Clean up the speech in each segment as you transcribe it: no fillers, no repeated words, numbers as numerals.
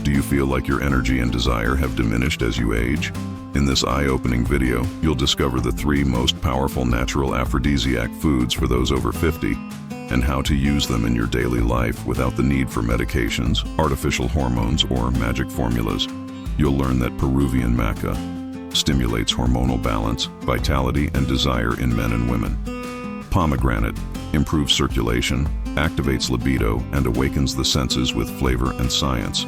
Do you feel like your energy and desire have diminished as you age? In this eye-opening video, you'll discover the 3 most powerful natural aphrodisiac foods for those over 50 and how to use them in your daily life without the need for medications, artificial hormones, or magic formulas. You'll learn that Peruvian maca stimulates hormonal balance, vitality, and desire in men and women. Pomegranate improves circulation, activates libido, and awakens the senses with flavor and science.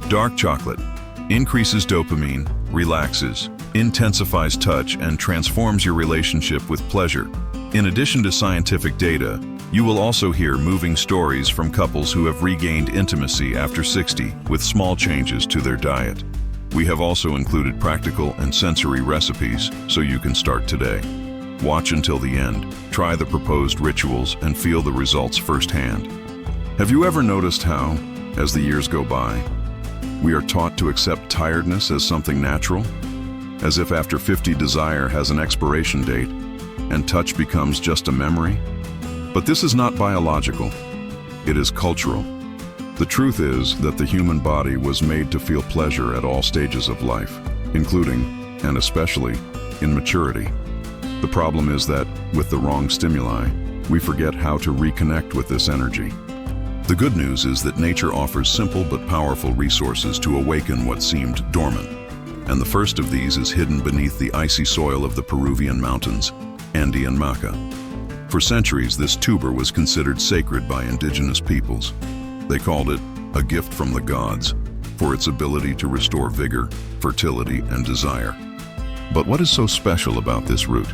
Dark chocolate increases dopamine, relaxes, intensifies touch, and transforms your relationship with pleasure. In addition to scientific data, you will also hear moving stories from couples who have regained intimacy after 60 with small changes to their diet. We have also included practical and sensory recipes so you can start today. Watch until the end, try the proposed rituals, and feel the results firsthand. Have you ever noticed how, as the years go by, we are taught to accept tiredness as something natural? As if after 50 desire has an expiration date and touch becomes just a memory? But this is not biological, it is cultural. The truth is that the human body was made to feel pleasure at all stages of life, including, and especially, in maturity. The problem is that, with the wrong stimuli, we forget how to reconnect with this energy. The good news is that nature offers simple but powerful resources to awaken what seemed dormant. And the first of these is hidden beneath the icy soil of the Peruvian mountains, Andean maca. For centuries, this tuber was considered sacred by indigenous peoples. They called it a gift from the gods for its ability to restore vigor, fertility, and desire. But what is so special about this root?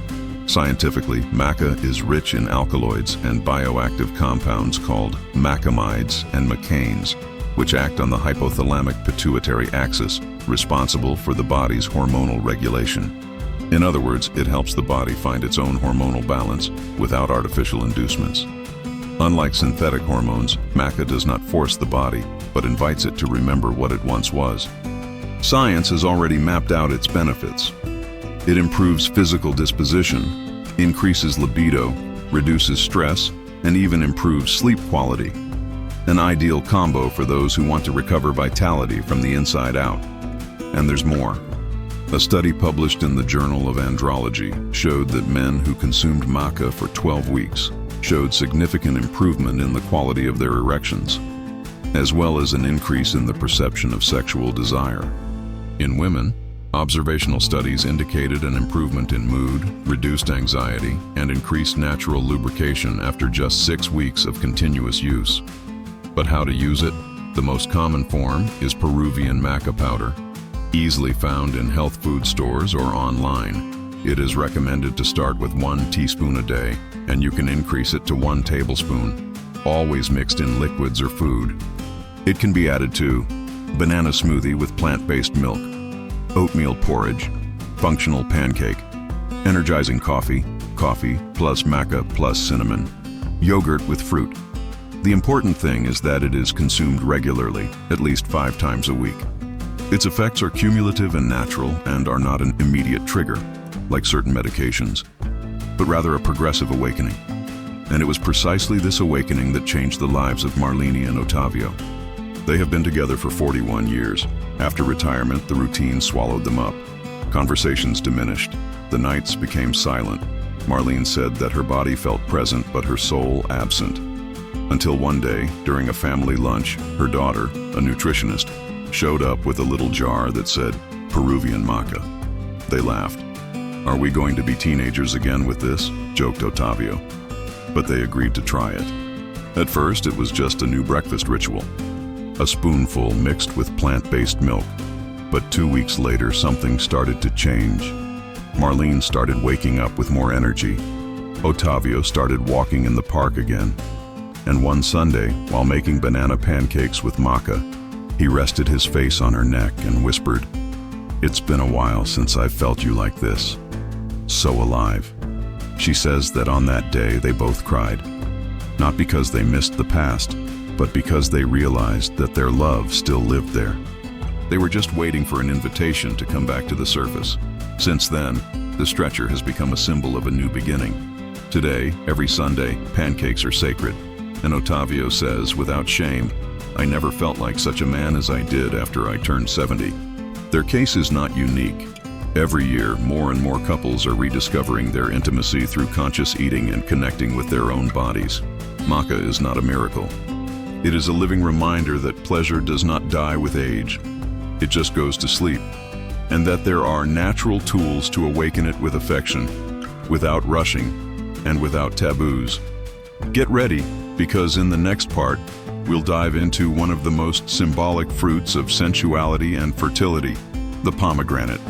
Scientifically, maca is rich in alkaloids and bioactive compounds called macamides and macanes, which act on the hypothalamic pituitary axis, responsible for the body's hormonal regulation. In other words, it helps the body find its own hormonal balance without artificial inducements. Unlike synthetic hormones, maca does not force the body, but invites it to remember what it once was. Science has already mapped out its benefits. It improves physical disposition, increases libido, reduces stress, and even improves sleep quality. An ideal combo for those who want to recover vitality from the inside out. And there's more. A study published in the Journal of Andrology showed that men who consumed maca for 12 weeks showed significant improvement in the quality of their erections, as well as an increase in the perception of sexual desire. In women, observational studies indicated an improvement in mood, reduced anxiety, and increased natural lubrication after just 6 weeks of continuous use. But how to use it? The most common form is Peruvian maca powder, easily found in health food stores or online. It is recommended to start with 1 teaspoon a day, and you can increase it to 1 tablespoon, always mixed in liquids or food. It can be added to banana smoothie with plant-based milk, oatmeal porridge, functional pancake, energizing coffee plus maca plus cinnamon, yogurt with fruit. The important thing is that it is consumed regularly, at least 5 times a week. Its effects are cumulative and natural and are not an immediate trigger, like certain medications, but rather a progressive awakening. And it was precisely this awakening that changed the lives of Marlene and Otavio. They have been together for 41 years. After retirement, the routine swallowed them up. Conversations diminished. The nights became silent. Marlene said that her body felt present but her soul absent. Until one day, during a family lunch, her daughter, a nutritionist, showed up with a little jar that said, Peruvian maca. They laughed. "Are we going to be teenagers again with this?" joked Otavio. But they agreed to try it. At first, it was just a new breakfast ritual. A spoonful mixed with plant-based milk. But 2 weeks later, something started to change. Marlene started waking up with more energy. Otavio started walking in the park again. And one Sunday, while making banana pancakes with maca, he rested his face on her neck and whispered, "It's been a while since I've felt you like this. So alive." She says that on that day they both cried, not because they missed the past, but because they realized that their love still lived there. They were just waiting for an invitation to come back to the surface. Since then, the stretcher has become a symbol of a new beginning. Today, every Sunday, pancakes are sacred, and Otavio says, without shame, I never felt like such a man as I did after I turned 70. Their case is not unique. Every year, more and more couples are rediscovering their intimacy through conscious eating and connecting with their own bodies. Maca is not a miracle. It is a living reminder that pleasure does not die with age. It just goes to sleep. And that there are natural tools to awaken it with affection, without rushing, and without taboos. Get ready, because in the next part, we'll dive into one of the most symbolic fruits of sensuality and fertility, the pomegranate.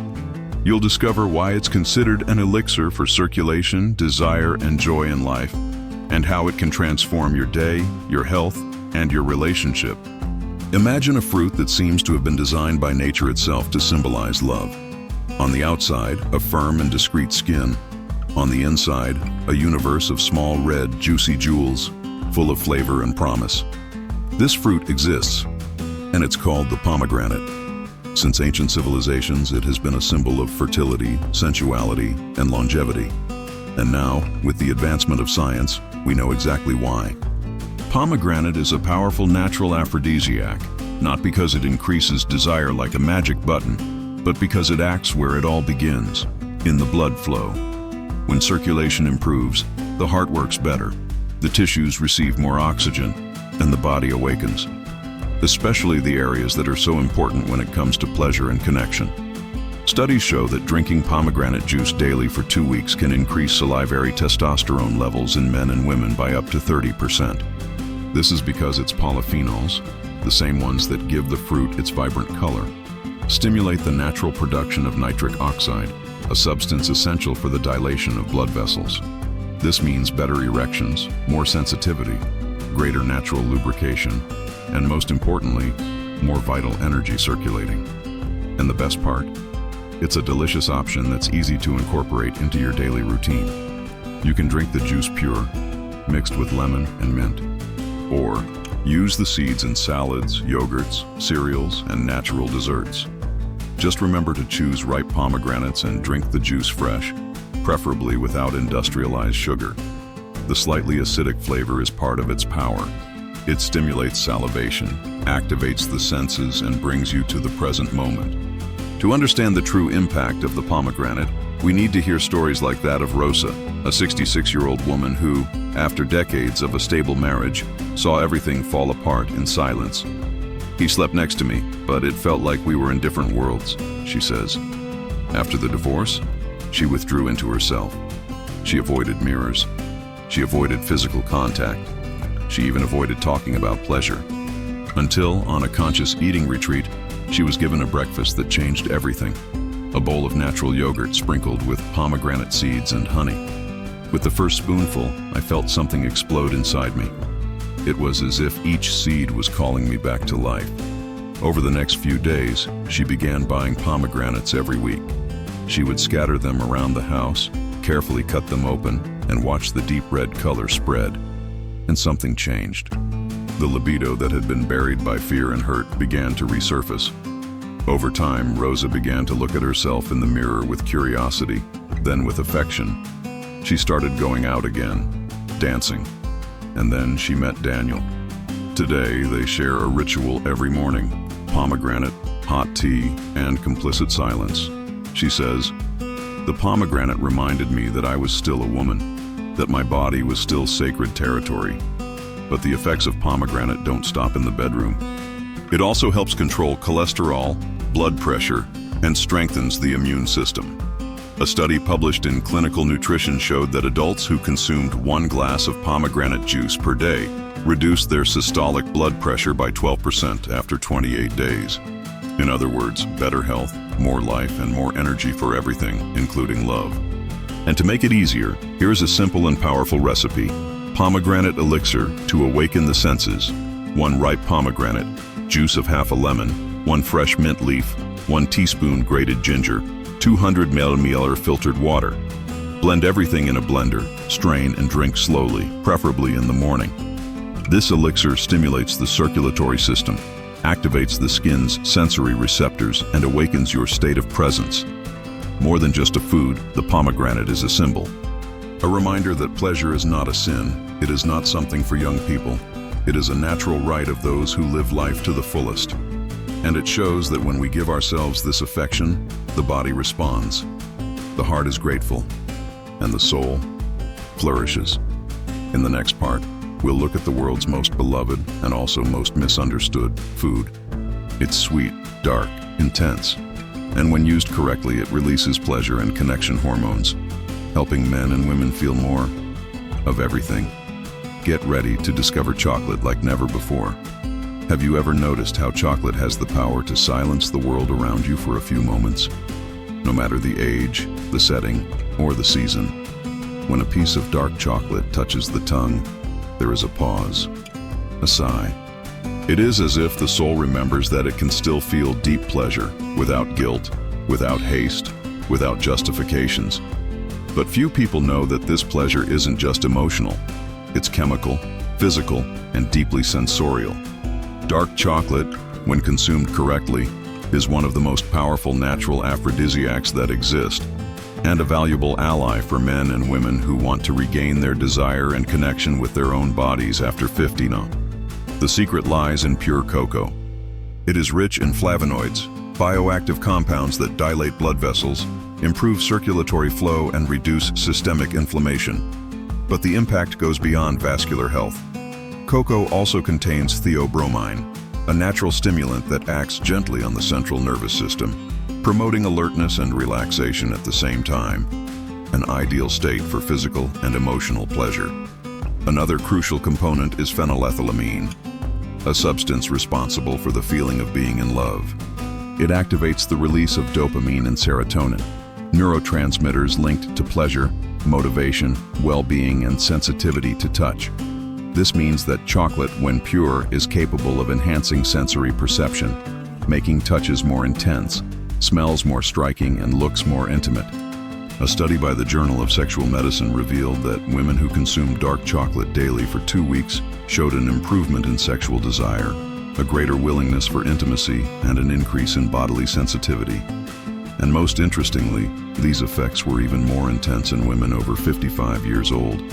You'll discover why it's considered an elixir for circulation, desire, and joy in life, and how it can transform your day, your health, and your relationship. Imagine a fruit that seems to have been designed by nature itself to symbolize love. On the outside, a firm and discreet skin. On the inside, a universe of small red, juicy jewels, full of flavor and promise. This fruit exists, and it's called the pomegranate. Since ancient civilizations, it has been a symbol of fertility, sensuality, and longevity. And now, with the advancement of science, we know exactly why. Pomegranate is a powerful natural aphrodisiac, not because it increases desire like a magic button, but because it acts where it all begins, in the blood flow. When circulation improves, the heart works better, the tissues receive more oxygen, and the body awakens. Especially the areas that are so important when it comes to pleasure and connection. Studies show that drinking pomegranate juice daily for 2 weeks can increase salivary testosterone levels in men and women by up to 30%. This is because its polyphenols, the same ones that give the fruit its vibrant color, stimulate the natural production of nitric oxide, a substance essential for the dilation of blood vessels. This means better erections, more sensitivity, greater natural lubrication, and most importantly, more vital energy circulating. And the best part? It's a delicious option that's easy to incorporate into your daily routine. You can drink the juice pure, mixed with lemon and mint. Or use the seeds in salads, yogurts, cereals, and natural desserts. Just remember to choose ripe pomegranates and drink the juice fresh, preferably without industrialized sugar. The slightly acidic flavor is part of its power. It stimulates salivation, activates the senses, and brings you to the present moment. To understand the true impact of the pomegranate, we need to hear stories like that of Rosa, a 66-year-old woman who, after decades of a stable marriage, saw everything fall apart in silence. He slept next to me, but it felt like we were in different worlds, she says. After the divorce, she withdrew into herself. She avoided mirrors. She avoided physical contact. She even avoided talking about pleasure. Until, on a conscious eating retreat, she was given a breakfast that changed everything. A bowl of natural yogurt sprinkled with pomegranate seeds and honey. With the first spoonful, I felt something explode inside me. It was as if each seed was calling me back to life. Over the next few days, she began buying pomegranates every week. She would scatter them around the house, carefully cut them open, and watch the deep red color spread. And something changed. The libido that had been buried by fear and hurt began to resurface. Over time, Rosa began to look at herself in the mirror with curiosity, then with affection. She started going out again, dancing. And then she met Daniel. Today, they share a ritual every morning: pomegranate, hot tea, and complicit silence. She says, "The pomegranate reminded me that I was still a woman, that my body was still sacred territory. But the effects of pomegranate don't stop in the bedroom. It also helps control cholesterol, blood pressure, and strengthens the immune system." A study published in Clinical Nutrition showed that adults who consumed 1 glass of pomegranate juice per day reduced their systolic blood pressure by 12% after 28 days. In other words, better health, more life, and more energy for everything, including love. And to make it easier, here's a simple and powerful recipe: pomegranate elixir to awaken the senses. 1 ripe pomegranate, juice of half a lemon, 1 fresh mint leaf, 1 teaspoon grated ginger, 200 ml filtered water. Blend everything in a blender, strain and drink slowly, preferably in the morning. This elixir stimulates the circulatory system, activates the skin's sensory receptors, and awakens your state of presence. More than just a food, the pomegranate is a symbol. A reminder that pleasure is not a sin. It is not something for young people. It is a natural right of those who live life to the fullest. And it shows that when we give ourselves this affection, the body responds. The heart is grateful, and the soul flourishes. In the next part, we'll look at the world's most beloved and also most misunderstood food. It's sweet, dark, intense, and when used correctly, it releases pleasure and connection hormones, helping men and women feel more of everything. Get ready to discover chocolate like never before. Have you ever noticed how chocolate has the power to silence the world around you for a few moments? No matter the age, the setting, or the season, when a piece of dark chocolate touches the tongue, there is a pause, a sigh. It is as if the soul remembers that it can still feel deep pleasure, without guilt, without haste, without justifications. But few people know that this pleasure isn't just emotional. It's chemical, physical, and deeply sensorial. Dark chocolate, when consumed correctly, is one of the most powerful natural aphrodisiacs that exist, and a valuable ally for men and women who want to regain their desire and connection with their own bodies after 50. The secret lies in pure cocoa. It is rich in flavonoids, bioactive compounds that dilate blood vessels, improve circulatory flow, and reduce systemic inflammation. But the impact goes beyond vascular health. Cocoa also contains theobromine, a natural stimulant that acts gently on the central nervous system, promoting alertness and relaxation at the same time, an ideal state for physical and emotional pleasure. Another crucial component is phenylethylamine, a substance responsible for the feeling of being in love. It activates the release of dopamine and serotonin, neurotransmitters linked to pleasure, motivation, well-being, and sensitivity to touch. This means that chocolate, when pure, is capable of enhancing sensory perception, making touches more intense, smells more striking, and looks more intimate. A study by the Journal of Sexual Medicine revealed that women who consumed dark chocolate daily for 2 weeks showed an improvement in sexual desire, a greater willingness for intimacy, and an increase in bodily sensitivity. And most interestingly, these effects were even more intense in women over 55 years old,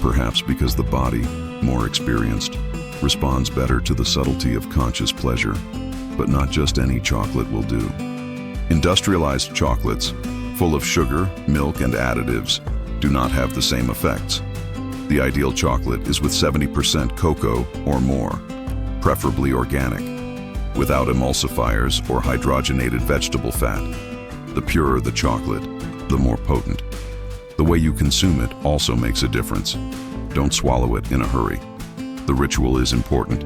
perhaps because the body, more experienced, responds better to the subtlety of conscious pleasure. But not just any chocolate will do. Industrialized chocolates, full of sugar, milk, and additives, do not have the same effects. The ideal chocolate is with 70% cocoa or more, preferably organic, without emulsifiers or hydrogenated vegetable fat. The purer the chocolate, the more potent. The way you consume it also makes a difference. Don't swallow it in a hurry. The ritual is important.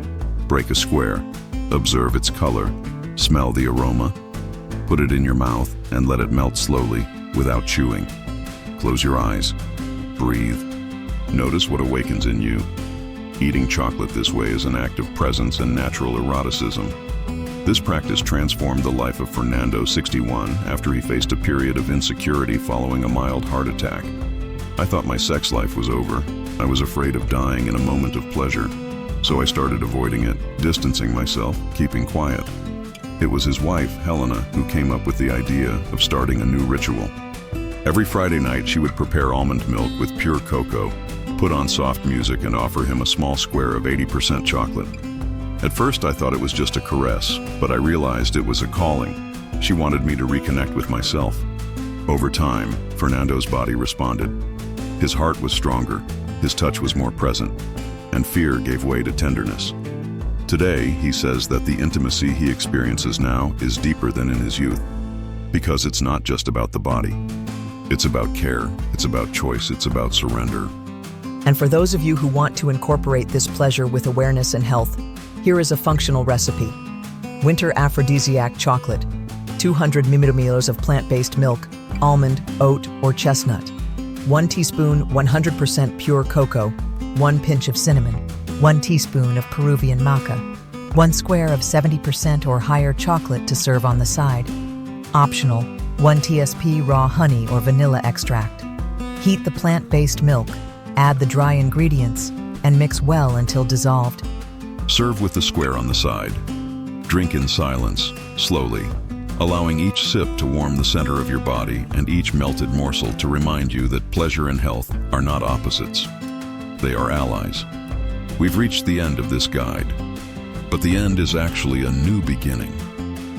Break a square, observe its color, smell the aroma, put it in your mouth and let it melt slowly without chewing. Close your eyes, breathe, notice what awakens in you. Eating chocolate this way is an act of presence and natural eroticism. This practice transformed the life of Fernando, 61, after he faced a period of insecurity following a mild heart attack. I thought my sex life was over. I was afraid of dying in a moment of pleasure. So I started avoiding it, distancing myself, keeping quiet. It was his wife, Helena, who came up with the idea of starting a new ritual. Every Friday night, she would prepare almond milk with pure cocoa, put on soft music, and offer him a small square of 80% chocolate. At first, I thought it was just a caress, but I realized it was a calling. She wanted me to reconnect with myself. Over time, Fernando's body responded. His heart was stronger, his touch was more present, and fear gave way to tenderness. Today, he says that the intimacy he experiences now is deeper than in his youth, because it's not just about the body. It's about care, it's about choice, it's about surrender. And for those of you who want to incorporate this pleasure with awareness and health, here is a functional recipe. Winter Aphrodisiac Chocolate, 200 milliliters of plant-based milk, almond, oat, or chestnut, 1 teaspoon 100% pure cocoa, 1 pinch of cinnamon, 1 teaspoon of Peruvian maca, 1 square of 70% or higher chocolate to serve on the side. Optional, 1 TSP raw honey or vanilla extract. Heat the plant-based milk, add the dry ingredients, and mix well until dissolved. Serve with the square on the side. Drink in silence, slowly, allowing each sip to warm the center of your body and each melted morsel to remind you that pleasure and health are not opposites. They are allies. We've reached the end of this guide, but the end is actually a new beginning.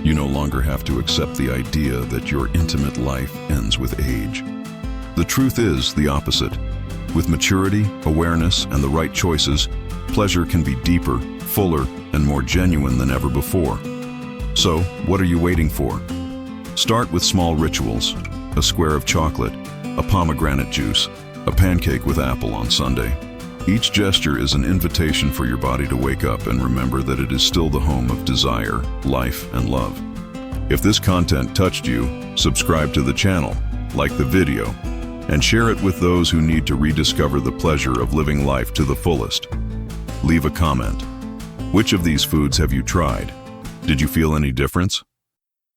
You no longer have to accept the idea that your intimate life ends with age. The truth is the opposite. With maturity, awareness, and the right choices, pleasure can be deeper, fuller, and more genuine than ever before. So, what are you waiting for? Start with small rituals: a square of chocolate, a pomegranate juice, a pancake with apple on Sunday. Each gesture is an invitation for your body to wake up and remember that it is still the home of desire, life, and love. If this content touched you, subscribe to the channel, like the video, and share it with those who need to rediscover the pleasure of living life to the fullest. Leave a comment. Which of these foods have you tried? Did you feel any difference?